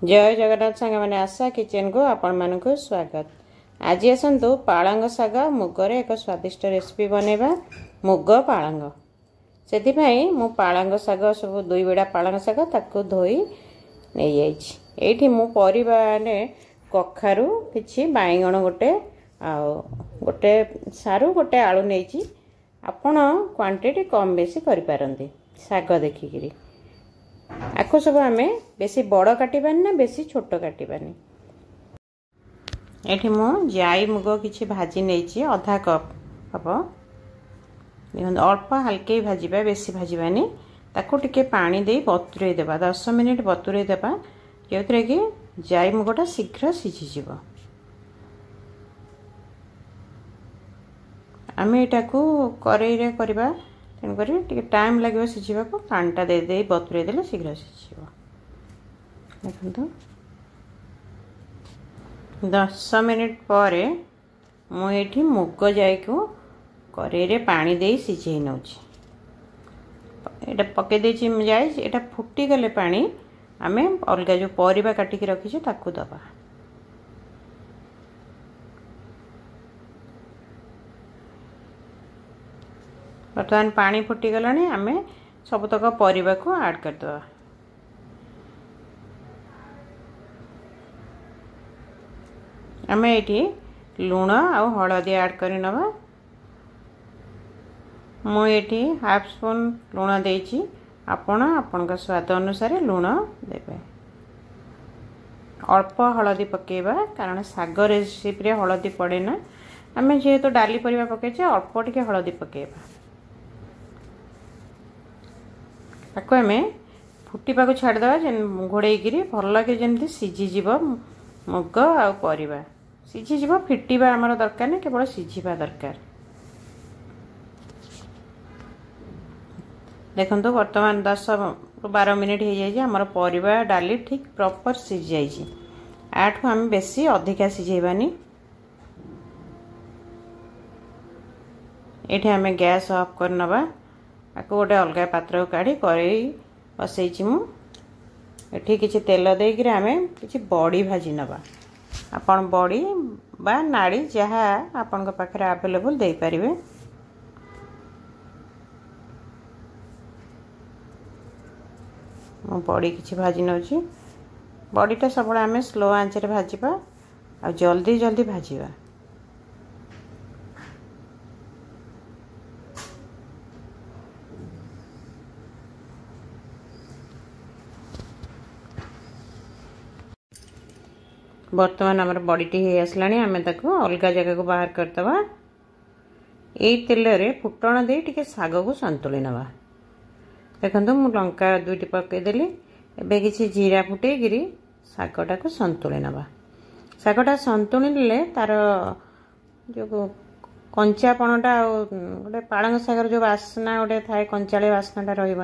जय जगन्नाथ सांग मैंने आशा किचन को आपण मानक स्वागत। आज आसतु पालंग शाग मुगर एक स्वादिष्ट रेसिपी बनैबा मुग पालंग। से मु पालंग शाग सब 2 बिड़ा पालंग शाग ताकू धोई नहीं जाइए। मु परिबा ने कखारू किछि बाइगण गोटे गोटे सारू गोटे आलू नहीं आपण क्वांटिटी कम बेसी करि पारंती शाग देखिकी। आको सब आम बेसी बड़ काटबानी ना बेसी छोट काटबानी। ये मु जाई मुग किछि भाजी नहीं आधा कप हम अल्प हल्के भाजबा बेसी भाजबानी। ताको टिके पानी दे बतुरे देबा 10 मिनिट बतुरे देबा जो कि जाई मुगटा शीघ्र सिझीज। आम यहाँ कड़ई रे करबा तेणुक टाइम लगे सिझा को पानीटा दे दे बतुरे देले शीघ्र सिझ। देखो 10 मिनिट पर मुझे मुग जाई को कड़ई रे पानी दे सिझे नौ पके जाए ये फुटी गले पानी आम अलग जो परिबा काटिकी रखीचे ताकू दबा। बर्तमान पानी फुटी गलानी आम सबतक परिबा को ऐड कर दवा। आम ये लुण आउ हलदी ऐड कर नवा। मुझे हाफ स्पून लुण देची आपण स्वाद अनुसार लुण देवे। अल्प हलदी पकेबा कारण शाग रेसिपी हलदी पड़े ना। आम जेहेतु डाली परिबा पकेचे अल्प टिके हलदी पकेबा। ताको आम फुटिबा छाड़देवा घोड़े भल लगे जमी सिझीज मुग आ परिबा सिझीज। फिटिबा आमर दरकार नहीं केवल सिझीबा दरकार। देखो बर्तमान 10-12 मिनिट हो जाए आमर परिबा डाली ठीक प्रॉपर सिझी जाइए। आठू आम बेसी अधिका सिझेबानी। ये आम गैस ऑफ कर नवा। आपको गोटे अलग पात्र काढ़ी कड़ई बसई मुझे किसी तेल देकर आम कि बड़ी भाजी नवा। आपण बड़ी बा नाड़ी जहाँ आपण पाखे आवेलेबल दे पारिबे। बड़ी किसी भाजी नौची। बड़ीटा सब आम स्लो आंच रे भाजबा आ जल्दी जल्दी भाजबा। बर्तमान आमर बड़ीटी हो आसला आम ताको अलग जगह को बाहर करदवा। यही तेल रे फुटण दे टिके शाग को संतुली नवा। देखो मु लंका 2टी पकईदेली। एबे किसी जीरा फुटेकिरी शागटा को संतुली नवा। शागटा संतुली तार जो कंचापणटा गोटे पालंग शागर जो बास्ना गोटे थाए कंचाली बास्नाटा रही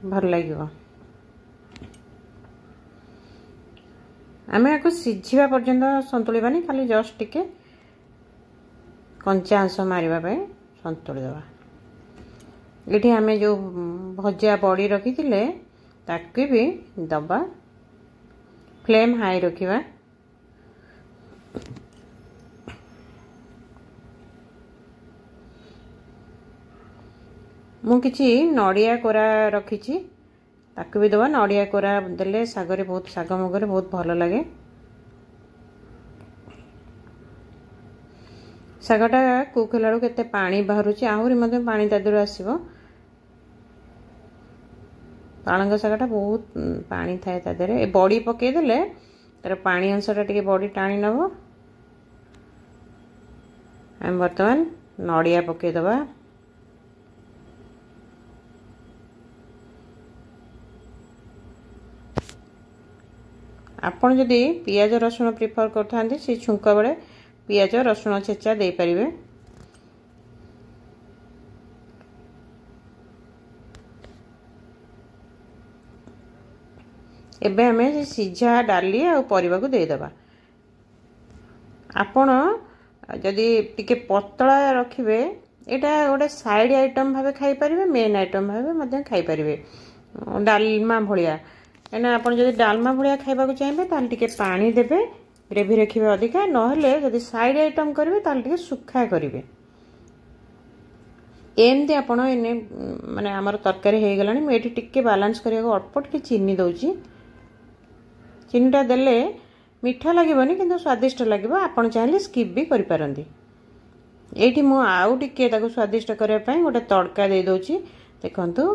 भल लगे। आम या सिझा पर्यंत संतुलिबानी खाली जस्ट टिके कंचा अंश मारिबा संतुली दवा। ये आम जो भजा बड़ी रखी ताकि भी दबा। फ्लेम हाई रखिबा। मु किछि नड़िया कोरा रखी ताकू भी दबा। नड़िया कोरा देले शागरे बहुत शाग मुगरे बहुत भल लगे। शागटा कुक होला केते पानी बाहर आहरी पानी तादर आसो। पालंग शागटा बहुत पानी थाए तादर। बड़ी पकईदेले तार पानी अंशटा टिके बड़ी टाणी नब। आम बर्तमान नड़िया पकईदबा। आपण जदि पियाज रसुण प्रिफर करते से छुंक बेले पियाज रसुण छेचा दे पारिबे। एबे हमें सिझा डाली आ परिबा को दे दबा। आपण जदि टिके पतला रखिबे एटा गोटे साइड आइटम भावे खाई पारिबे। मेन आइटम भावे मध्य खाई पारिबे। डालमा भाया कहीं आप डालमा भाया खाइबा चाहिए ताल टिके पानी देबे ग्रेवी रखिए अधिका नहेले जदि साइड आइटम करेंगे ताल टिके सुखा करेंगे एमती आपण एने माने आमर तरकारी हो गलानी मुझे टिके बालांस करने अल्प टिके चीनी दौची चीनीटा देले मीठा लगभग किंतु स्वादिष्ट लगे आपड़ चाहिए स्किप भी करें ये आउ टिके स्वादिष्ट करने गोटे तड़का दे दूची देखु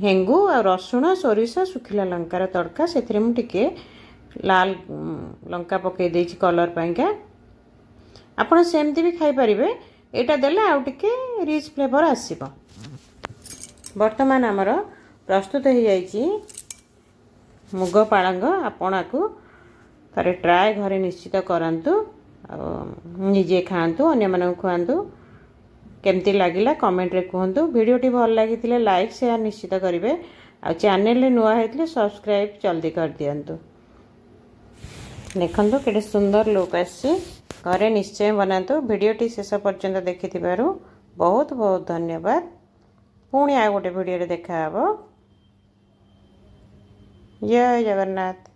हेंगु आ रसुण सोरिष सुखिला लंकार तड़का से टिके लाल लंका पकई देछि कलर पाइका आपण सेमती भी खाई परिबे एटा देले आउ टिके रिच फ्लेवर आसीबो। वर्तमान आमर प्रस्तुत हो जाइछि मुग पालंग आपण को थरे ट्राए घरे निश्चित करंतु निजे खांतु अन्य मानक खुआंतु केमती लागिला कमेंट रे कहंतु वीडियोटी भल लागिथिले लाइक शेयर निश्चित करिवे आ चैनल रे नुआ हेतले सब्सक्राइब जल्दी कर दियंतु। देखंतु केडे सुंदर लुक आसी घरे निश्चय बनातु वीडियोटी शेष पर्यंत देखिथिबारु बहुत बहुत धन्यवाद। पुणी आ गोटे वीडियो रे देखा हबो। जय जगन्नाथ।